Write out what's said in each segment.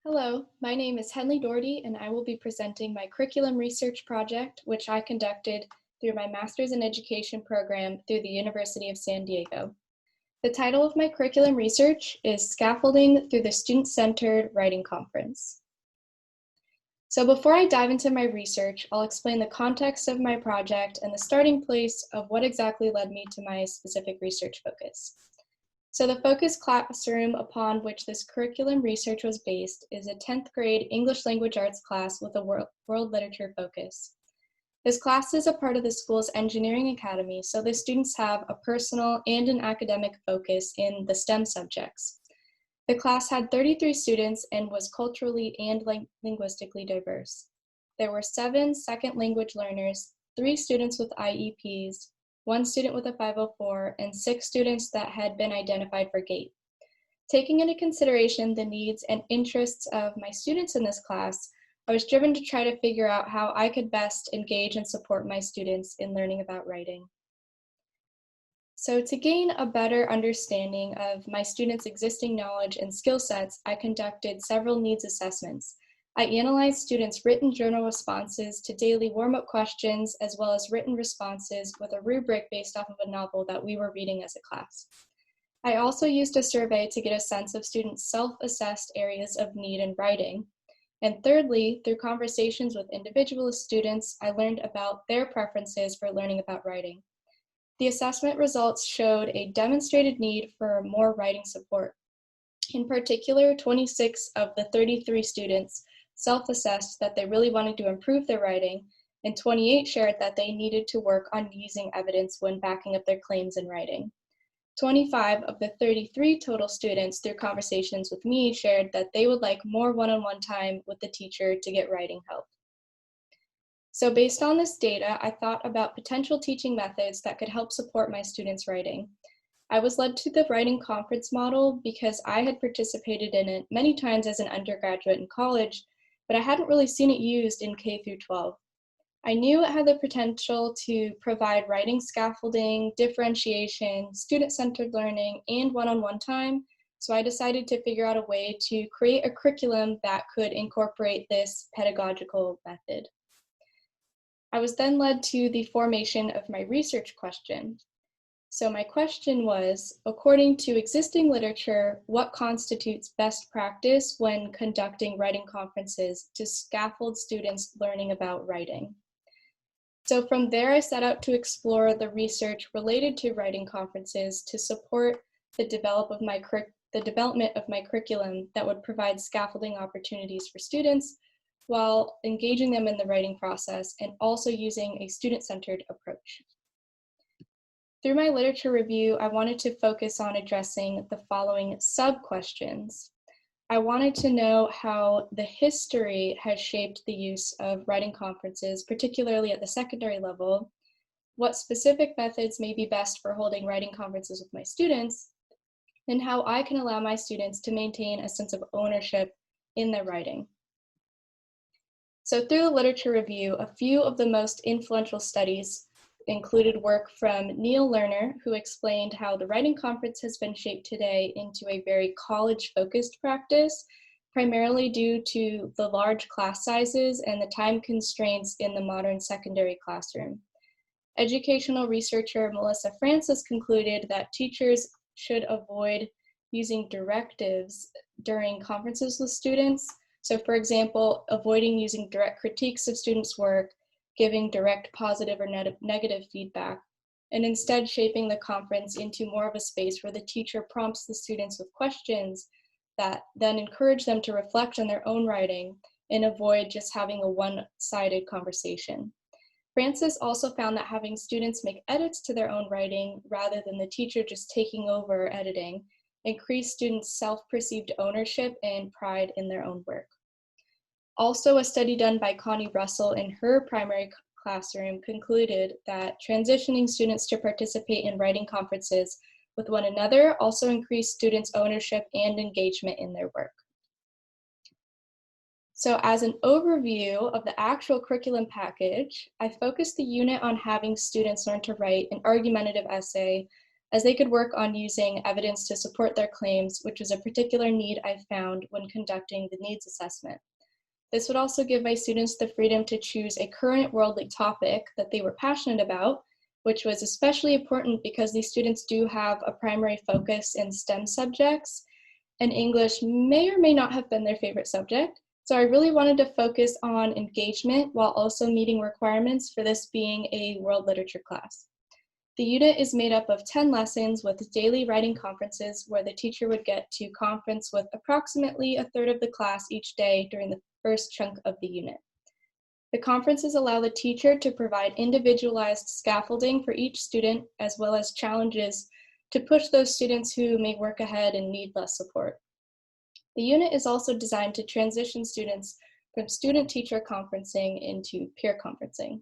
Hello, my name is Henley Doherty, and I will be presenting my curriculum research project, which I conducted through my Master's in Education program through the University of San Diego. The title of my curriculum research is Scaffolding Through the Student-Centered Writing Conference. So before I dive into my research, I'll explain the context of my project and the starting place of what exactly led me to my specific research focus. So the focus classroom upon which this curriculum research was based is a 10th grade English language arts class with a world literature focus. This class is a part of the school's engineering academy, so the students have a personal and an academic focus in the STEM subjects. The class had 33 students and was culturally and linguistically diverse. There were 7 second language learners, 3 students with IEPs, 1 student with a 504, and 6 students that had been identified for GATE. Taking into consideration the needs and interests of my students in this class, I was driven to try to figure out how I could best engage and support my students in learning about writing. So to gain a better understanding of my students' existing knowledge and skill sets, I conducted several needs assessments. I analyzed students' written journal responses to daily warm-up questions, as well as written responses with a rubric based off of a novel that we were reading as a class. I also used a survey to get a sense of students' self-assessed areas of need in writing. And thirdly, through conversations with individual students, I learned about their preferences for learning about writing. The assessment results showed a demonstrated need for more writing support. In particular, 26 of the 33 students self-assessed that they really wanted to improve their writing, and 28 shared that they needed to work on using evidence when backing up their claims in writing. 25 of the 33 total students, through conversations with me, shared that they would like more one-on-one time with the teacher to get writing help. So based on this data, I thought about potential teaching methods that could help support my students' writing. I was led to the writing conference model because I had participated in it many times as an undergraduate in college, but I hadn't really seen it used in K through 12. I knew it had the potential to provide writing scaffolding, differentiation, student-centered learning, and one-on-one time, so I decided to figure out a way to create a curriculum that could incorporate this pedagogical method. I was then led to the formation of my research question. So my question was, according to existing literature, what constitutes best practice when conducting writing conferences to scaffold students learning about writing? So from there, I set out to explore the research related to writing conferences to support the development of my curriculum that would provide scaffolding opportunities for students while engaging them in the writing process and also using a student-centered approach. Through my literature review, I wanted to focus on addressing the following sub-questions. I wanted to know how the history has shaped the use of writing conferences, particularly at the secondary level, what specific methods may be best for holding writing conferences with my students, and how I can allow my students to maintain a sense of ownership in their writing. So through the literature review, a few of the most influential studies included work from Neil Lerner, who explained how the writing conference has been shaped today into a very college-focused practice, primarily due to the large class sizes and the time constraints in the modern secondary classroom. Educational researcher Melissa Francis concluded that teachers should avoid using directives during conferences with students. So for example, avoiding using direct critiques of students' work, giving direct positive or negative feedback, and instead shaping the conference into more of a space where the teacher prompts the students with questions that then encourage them to reflect on their own writing and avoid just having a one-sided conversation. Francis also found that having students make edits to their own writing rather than the teacher just taking over editing increased students' self-perceived ownership and pride in their own work. Also, a study done by Connie Russell in her primary classroom concluded that transitioning students to participate in writing conferences with one another also increased students' ownership and engagement in their work. So as an overview of the actual curriculum package, I focused the unit on having students learn to write an argumentative essay as they could work on using evidence to support their claims, which was a particular need I found when conducting the needs assessment. This would also give my students the freedom to choose a current worldly topic that they were passionate about, which was especially important because these students do have a primary focus in STEM subjects, and English may or may not have been their favorite subject. So I really wanted to focus on engagement while also meeting requirements for this being a world literature class. The unit is made up of 10 lessons with daily writing conferences where the teacher would get to conference with approximately a third of the class each day during the first chunk of the unit. The conferences allow the teacher to provide individualized scaffolding for each student, as well as challenges to push those students who may work ahead and need less support. The unit is also designed to transition students from student-teacher conferencing into peer conferencing.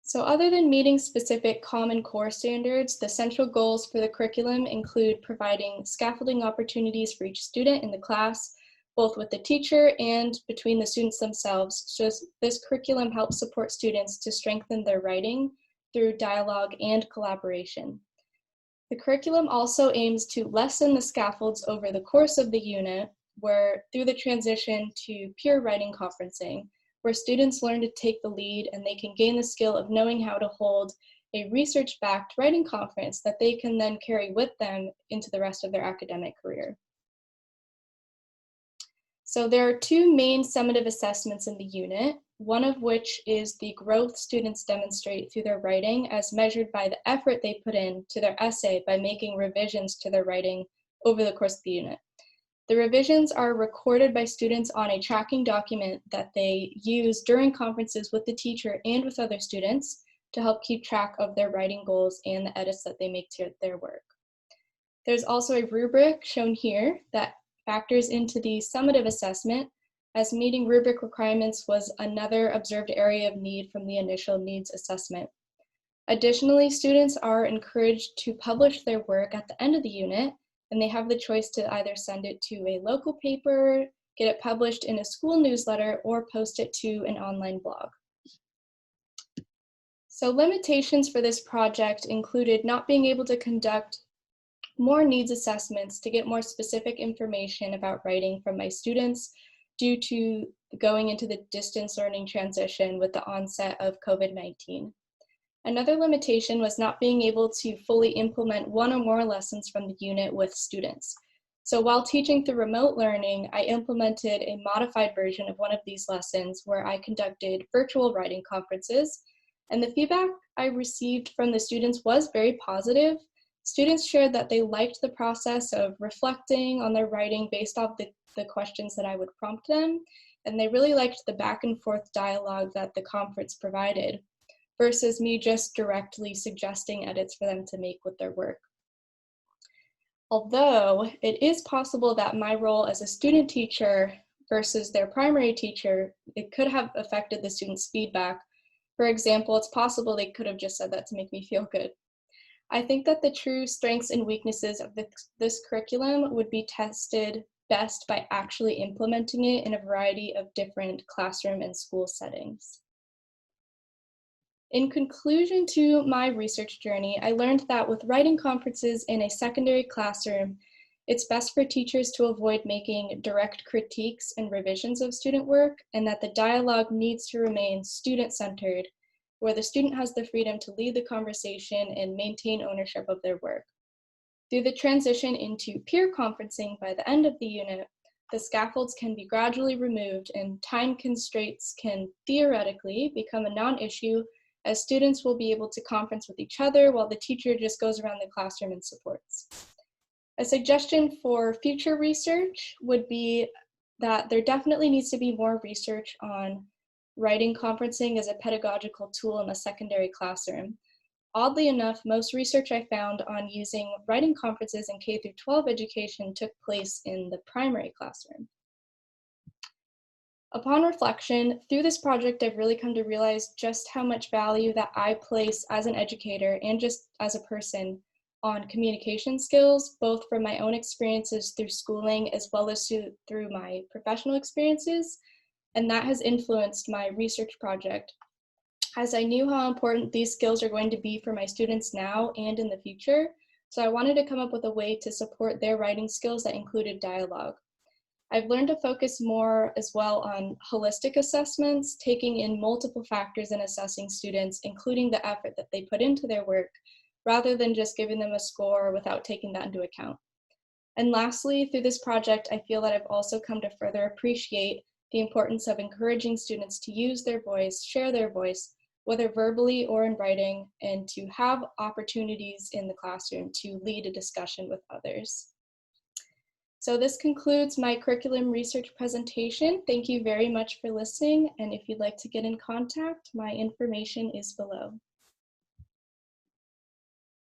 So other than meeting specific Common Core standards, the central goals for the curriculum include providing scaffolding opportunities for each student in the class, both with the teacher and between the students themselves. So this curriculum helps support students to strengthen their writing through dialogue and collaboration. The curriculum also aims to lessen the scaffolds over the course of the unit, where through the transition to peer writing conferencing, where students learn to take the lead and they can gain the skill of knowing how to hold a research-backed writing conference that they can then carry with them into the rest of their academic career. So there are two main summative assessments in the unit, one of which is the growth students demonstrate through their writing as measured by the effort they put in to their essay by making revisions to their writing over the course of the unit. The revisions are recorded by students on a tracking document that they use during conferences with the teacher and with other students to help keep track of their writing goals and the edits that they make to their work. There's also a rubric shown here that factors into the summative assessment, as meeting rubric requirements was another observed area of need from the initial needs assessment. Additionally, students are encouraged to publish their work at the end of the unit, and they have the choice to either send it to a local paper, get it published in a school newsletter, or post it to an online blog. So limitations for this project included not being able to conduct more needs assessments to get more specific information about writing from my students due to going into the distance learning transition with the onset of COVID-19. Another limitation was not being able to fully implement one or more lessons from the unit with students. So while teaching through remote learning, I implemented a modified version of one of these lessons where I conducted virtual writing conferences, and the feedback I received from the students was very positive. Students shared that they liked the process of reflecting on their writing based off the questions that I would prompt them, and they really liked the back and forth dialogue that the conference provided, versus me just directly suggesting edits for them to make with their work. Although it is possible that my role as a student teacher versus their primary teacher, it could have affected the students' feedback. For example, it's possible they could have just said that to make me feel good. I think that the true strengths and weaknesses of this curriculum would be tested best by actually implementing it in a variety of different classroom and school settings. In conclusion to my research journey, I learned that with writing conferences in a secondary classroom, it's best for teachers to avoid making direct critiques and revisions of student work, and that the dialogue needs to remain student-centered, where the student has the freedom to lead the conversation and maintain ownership of their work. Through the transition into peer conferencing by the end of the unit, the scaffolds can be gradually removed and time constraints can theoretically become a non-issue, as students will be able to conference with each other while the teacher just goes around the classroom and supports. A suggestion for future research would be that there definitely needs to be more research on writing conferencing as a pedagogical tool in the secondary classroom. Oddly enough, most research I found on using writing conferences in K-12 education took place in the primary classroom. Upon reflection, through this project, I've really come to realize just how much value that I place as an educator and just as a person on communication skills, both from my own experiences through schooling as well as through my professional experiences. And that has influenced my research project, as I knew how important these skills are going to be for my students now and in the future. So I wanted to come up with a way to support their writing skills that included dialogue. I've learned to focus more as well on holistic assessments, taking in multiple factors in assessing students, including the effort that they put into their work, rather than just giving them a score without taking that into account. And lastly, through this project, I feel that I've also come to further appreciate the importance of encouraging students to use their voice, share their voice, whether verbally or in writing, and to have opportunities in the classroom to lead a discussion with others. So this concludes my curriculum research presentation. Thank you very much for listening. And if you'd like to get in contact, my information is below.